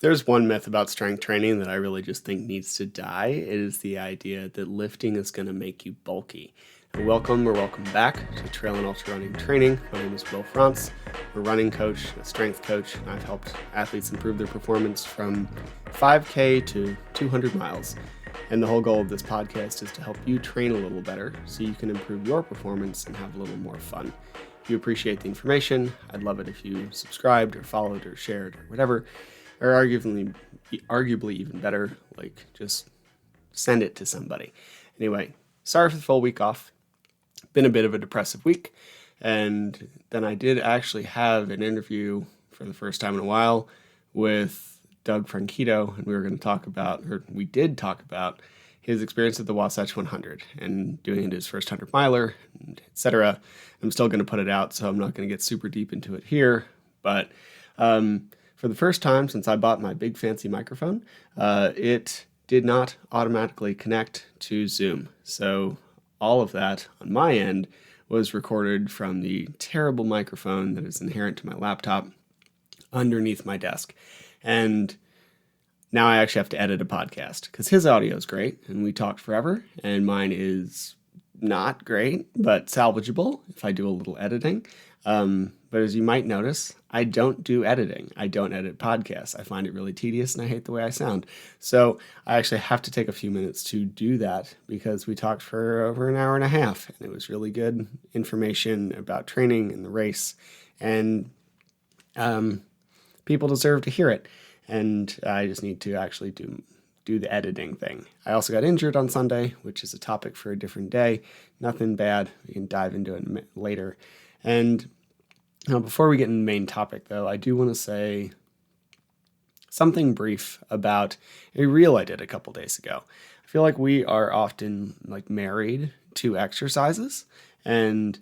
There's one myth about strength training that I really just think needs to die. It is the idea that lifting is going to make you bulky. Welcome or welcome back to Trail and Ultra Running Training. My name is Will France. I'm a running coach, a strength coach, and I've helped athletes improve their performance from 5K to 200 miles. And the whole goal of this podcast is to help you train a little better so you can improve your performance and have a little more fun. If you appreciate the information, I'd love it if you subscribed or followed or shared or whatever. Or arguably even better, like just send it to somebody. Anyway, sorry for the full week off. Been a bit of a depressive week. And then I did actually have an interview for the first time in a while with Doug Franchido, and we did talk about his experience at the Wasatch 100 and doing it his first 100 miler, etc. I'm still going to put it out, so I'm not going to get super deep into it here, but for the first time since I bought my big fancy microphone, it did not automatically connect to Zoom. So all of that on my end was recorded from the terrible microphone that is inherent to my laptop underneath my desk. And now I actually have to edit a podcast because his audio is great and we talked forever, and mine is not great, but salvageable if I do a little editing. But as you might notice, I don't do editing. I don't edit podcasts. I find it really tedious and I hate the way I sound. So I actually have to take a few minutes to do that because we talked for over an hour and a half and it was really good information about training and the race, and people deserve to hear it. And I just need to actually do the editing thing. I also got injured on Sunday, which is a topic for a different day. Nothing bad. We can dive into it later. And now, before we get into the main topic, though, I do want to say something brief about a reel I did a couple days ago. I feel like we are often married to exercises, and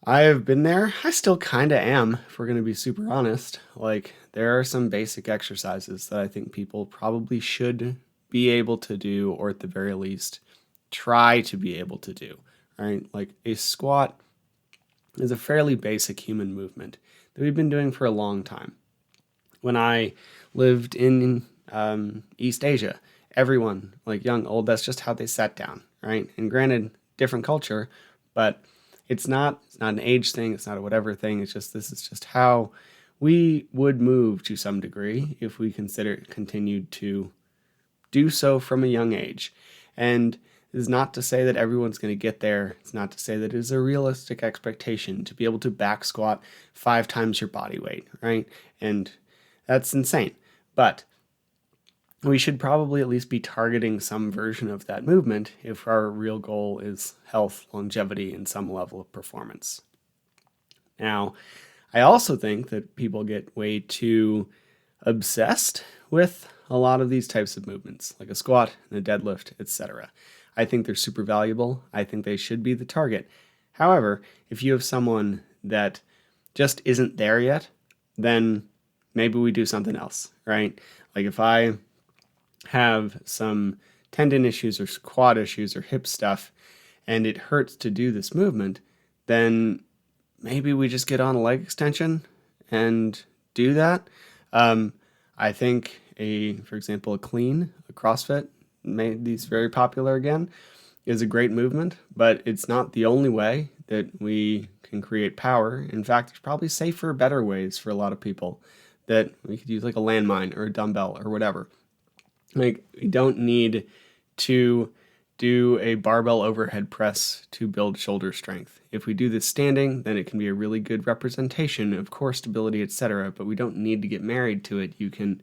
I have been there. I still kind of am, if we're going to be super honest. There are some basic exercises that I think people probably should be able to do, or at the very least, try to be able to do, right? Like a squat is a fairly basic human movement that we've been doing for a long time. When I lived in East Asia, everyone, young, old, that's just how they sat down, right? And granted, different culture, but it's not an age thing, it's not a whatever thing, this is just how we would move to some degree if we continued to do so from a young age. And it is not to say that everyone's going to get there. It's not to say that it is a realistic expectation to be able to back squat 5 times your body weight, right? And that's insane. But we should probably at least be targeting some version of that movement if our real goal is health, longevity, and some level of performance. Now, I also think that people get way too obsessed with a lot of these types of movements, like a squat and a deadlift, etc. I think they're super valuable. I think they should be the target. However, if you have someone that just isn't there yet, then maybe we do something else, right? Like if I have some tendon issues or quad issues or hip stuff and it hurts to do this movement, then maybe we just get on a leg extension and do that. I think for example, a clean, a CrossFit, made these very popular again, is a great movement, but it's not the only way that we can create power. In fact, there's probably safer, better ways for a lot of people that we could use, like a landmine or a dumbbell or whatever. We don't need to do a barbell overhead press to build shoulder strength. If we do this standing, then it can be a really good representation of core stability, etc., but we don't need to get married to it. You can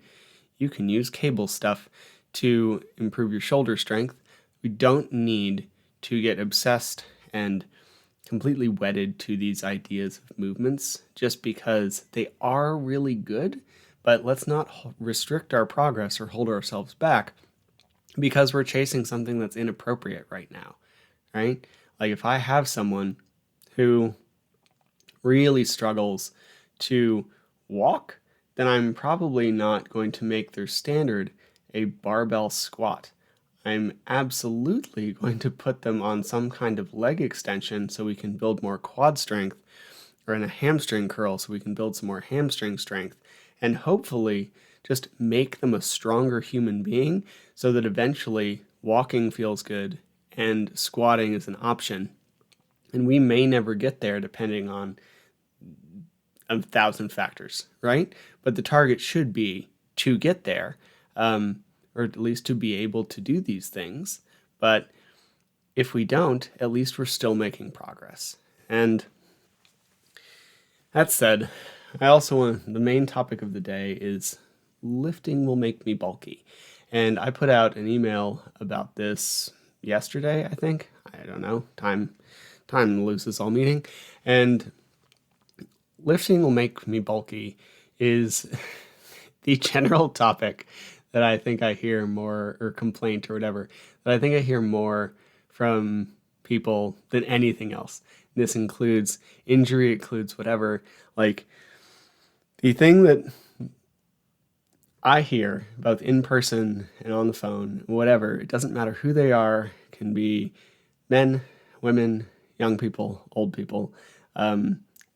use cable stuff to improve your shoulder strength. We don't need to get obsessed and completely wedded to these ideas of movements just because they are really good, but let's not restrict our progress or hold ourselves back because we're chasing something that's inappropriate right now, right? Like if I have someone who really struggles to walk, then I'm probably not going to make their standard a barbell squat. I'm absolutely going to put them on some kind of leg extension so we can build more quad strength, or in a hamstring curl so we can build some more hamstring strength, and hopefully just make them a stronger human being so that eventually walking feels good and squatting is an option. And we may never get there depending on 1,000 factors, right? But the target should be to get there, or at least to be able to do these things. But if we don't, at least we're still making progress. And that said, I also want, the main topic of the day is lifting will make me bulky. And I put out an email about this yesterday, I think. I don't know. Time eluses all meaning. And lifting will make me bulky is the general topic that I think I hear more, or complaint or whatever, that I think I hear more from people than anything else. This includes injury, it includes whatever. Like, the thing that I hear, both in person and on the phone, whatever, it doesn't matter who they are, it can be men, women, young people, old people,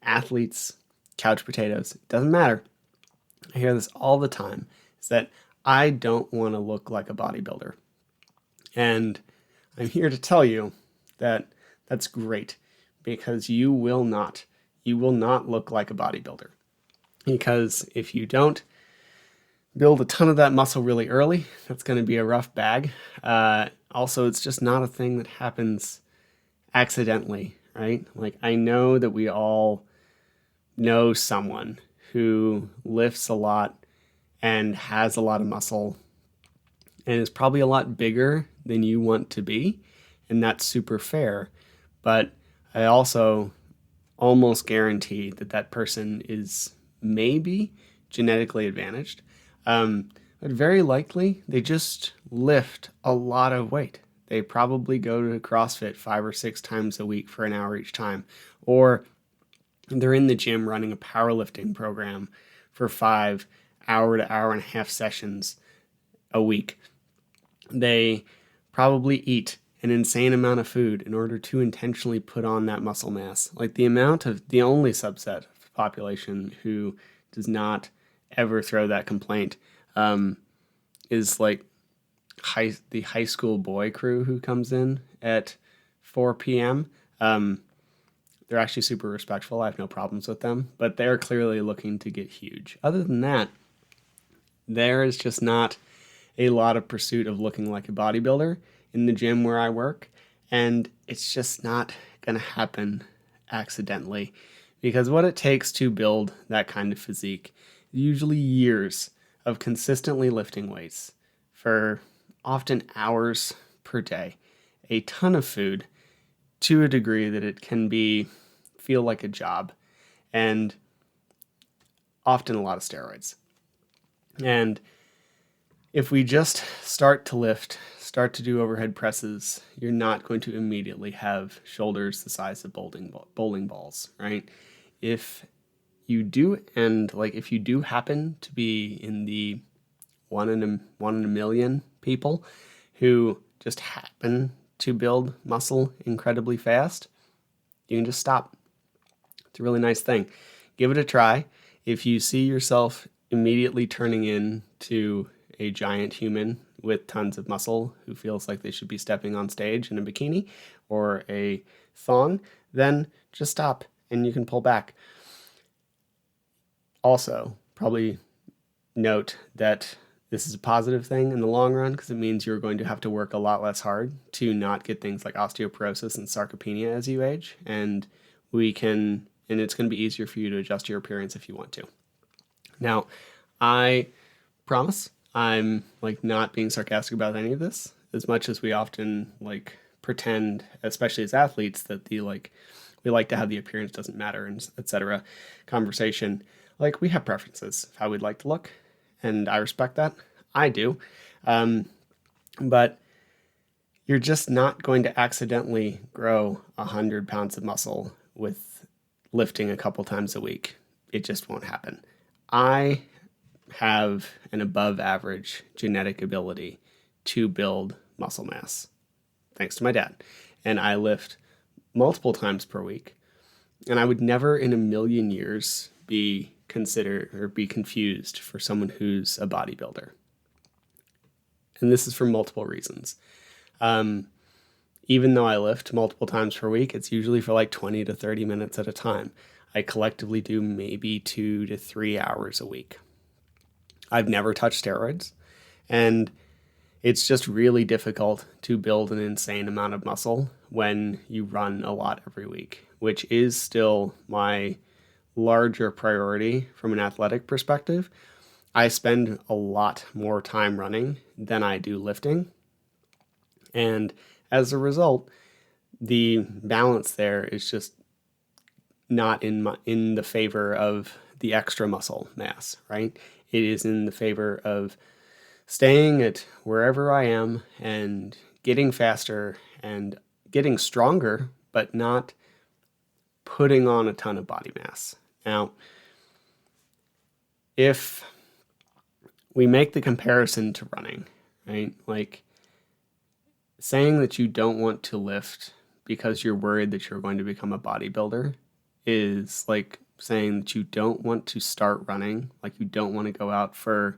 athletes, couch potatoes, it doesn't matter. I hear this all the time, is that I don't want to look like a bodybuilder. And I'm here to tell you that that's great, because you will not look like a bodybuilder. Because if you don't build a ton of that muscle really early, that's going to be a rough bag. Also, it's just not a thing that happens accidentally, right? Like, I know that we all know someone who lifts a lot and has a lot of muscle and is probably a lot bigger than you want to be, and that's super fair. But I also almost guarantee that that person is maybe genetically advantaged, but very likely they just lift a lot of weight. They probably go to CrossFit 5 or 6 times a week for an hour each time, or they're in the gym running a powerlifting program for 5 hour to hour and a half sessions a week. They probably eat an insane amount of food in order to intentionally put on that muscle mass. Like, the only subset of the population who does not ever throw that complaint is like the high school boy crew who comes in at 4 p.m. They're actually super respectful. I have no problems with them, but they're clearly looking to get huge. Other than that, there is just not a lot of pursuit of looking like a bodybuilder in the gym where I work, and it's just not going to happen accidentally, because what it takes to build that kind of physique is usually years of consistently lifting weights for often hours per day, a ton of food to a degree that it can feel like a job, and often a lot of steroids. And if we just start to do overhead presses, you're not going to immediately have shoulders the size of bowling balls, right? If you do, and like if you do happen to be in the one in a million people who just happen to build muscle incredibly fast, you can just stop. It's a really nice thing. Give it a try. If you see yourself immediately turning into a giant human with tons of muscle who feels like they should be stepping on stage in a bikini or a thong, then just stop and you can pull back. Also, probably note that this is a positive thing in the long run, because it means you're going to have to work a lot less hard to not get things like osteoporosis and sarcopenia as you age, and it's going to be easier for you to adjust your appearance if you want to. Now, I promise I'm not being sarcastic about any of this, as much as we often pretend, especially as athletes, that we like to have the appearance doesn't matter, and etc. conversation. We have preferences of how we'd like to look, and I respect that. I do. But you're just not going to accidentally grow 100 pounds of muscle with lifting a couple times a week. It just won't happen. I have an above average genetic ability to build muscle mass, thanks to my dad. And I lift multiple times per week. And I would never in a million years be consider or be confused for someone who's a bodybuilder. And this is for multiple reasons. Even though I lift multiple times per week, it's usually for like 20 to 30 minutes at a time. I collectively do maybe 2 to 3 hours a week. I've never touched steroids, and it's just really difficult to build an insane amount of muscle when you run a lot every week, which is still my larger priority from an athletic perspective. I spend a lot more time running than I do lifting. And as a result, the balance there is just not in the favor of the extra muscle mass, right? It is in the favor of staying at wherever I am and getting faster and getting stronger, but not putting on a ton of body mass. Now, if we make the comparison to running, right? Like saying that you don't want to lift because you're worried that you're going to become a bodybuilder is like saying that you don't want to start running, like you don't want to go out for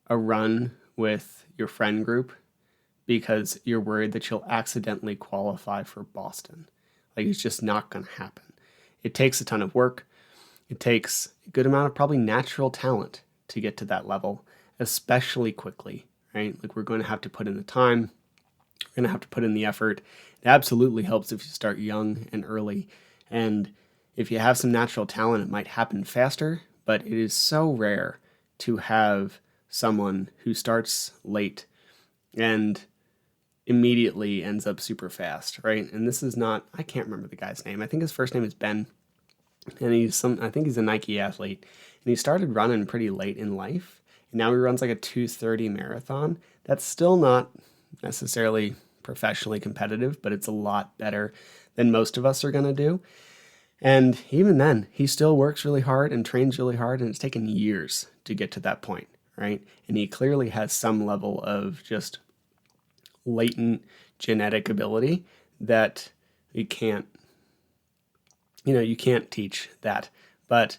a run with your friend group because you're worried that you'll accidentally qualify for Boston. Like it's just not going to happen. It takes a ton of work. It takes a good amount of probably natural talent to get to that level, especially quickly, right? Like we're going to have to put in the time. We're going to have to put in the effort. It absolutely helps if you start young and early. And if you have some natural talent, it might happen faster, but it is so rare to have someone who starts late and immediately ends up super fast, right? And this is not, I can't remember the guy's name. I think his first name is Ben, and I think he's a Nike athlete, and he started running pretty late in life, and now he runs like a 2:30 marathon. That's still not necessarily professionally competitive, but it's a lot better than most of us are going to do. And even then, he still works really hard and trains really hard, and it's taken years to get to that point, right? And he clearly has some level of just latent genetic ability that you can't teach that. But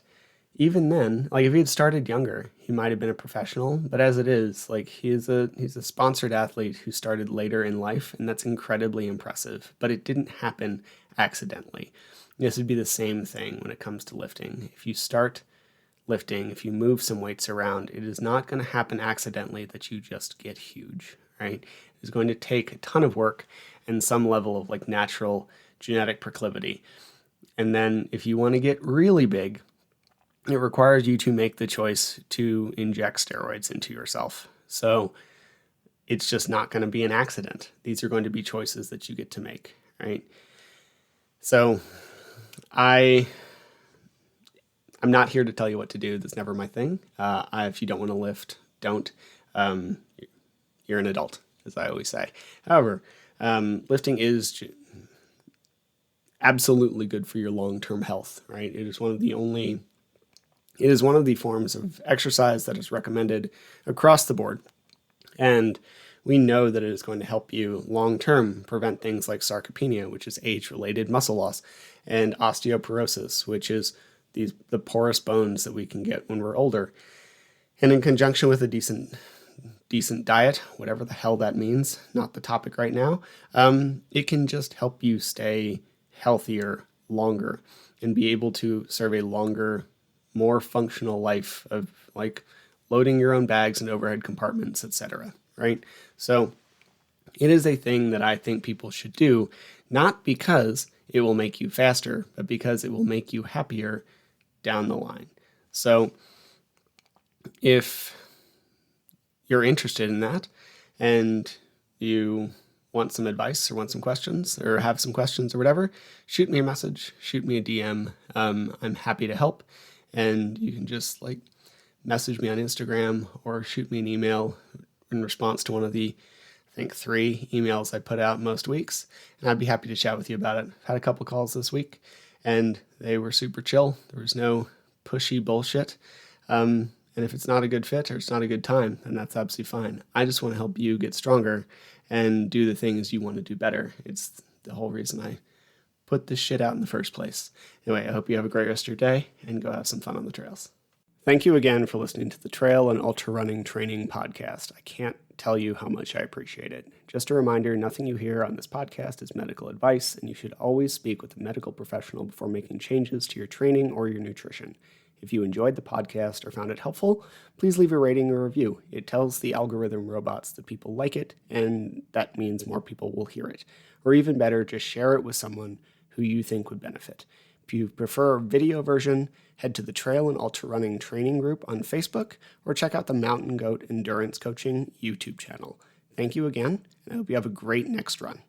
even then, like if he had started younger, he might have been a professional. But as it is, like he's a sponsored athlete who started later in life, and that's incredibly impressive. But it didn't happen accidentally. This would be the same thing when it comes to lifting. If you start lifting, if you move some weights around, it is not going to happen accidentally that you just get huge, right? It's going to take a ton of work and some level of like natural genetic proclivity. And then if you want to get really big, it requires you to make the choice to inject steroids into yourself. So it's just not going to be an accident. These are going to be choices that you get to make, right? So I'm not here to tell you what to do. That's never my thing. If you don't want to lift, don't. You're an adult, as I always say. However, lifting is absolutely good for your long-term health, right? It is one of the forms of exercise that is recommended across the board. And we know that it is going to help you long-term prevent things like sarcopenia, which is age-related muscle loss, and osteoporosis, which is the porous bones that we can get when we're older. And in conjunction with a decent diet, whatever the hell that means, not the topic right now, it can just help you stay healthier longer and be able to serve a longer, more functional life of like loading your own bags and overhead compartments, etc. Right? So it is a thing that I think people should do, not because it will make you faster, but because it will make you happier down the line. So if you're interested in that and you want some advice or want some questions or have some questions or whatever, shoot me a message, shoot me a DM. I'm happy to help. And you can just like message me on Instagram or shoot me an email in response to one of the, I think, 3 emails I put out most weeks. And I'd be happy to chat with you about it. I've had a couple calls this week and they were super chill. There was no pushy bullshit. And if it's not a good fit or it's not a good time, then that's absolutely fine. I just want to help you get stronger and do the things you want to do better. It's the whole reason I put this shit out in the first place. Anyway, I hope you have a great rest of your day and go have some fun on the trails. Thank you again for listening to the Trail and Ultra Running Training Podcast. I can't tell you how much I appreciate it. Just a reminder, nothing you hear on this podcast is medical advice, and you should always speak with a medical professional before making changes to your training or your nutrition. If you enjoyed the podcast or found it helpful, please leave a rating or review. It tells the algorithm robots that people like it, and that means more people will hear it. Or even better, just share it with someone who you think would benefit. If you prefer a video version, head to the Trail and Ultra Running Training Group on Facebook, or check out the Mountain Goat Endurance Coaching YouTube channel. Thank you again, and I hope you have a great next run.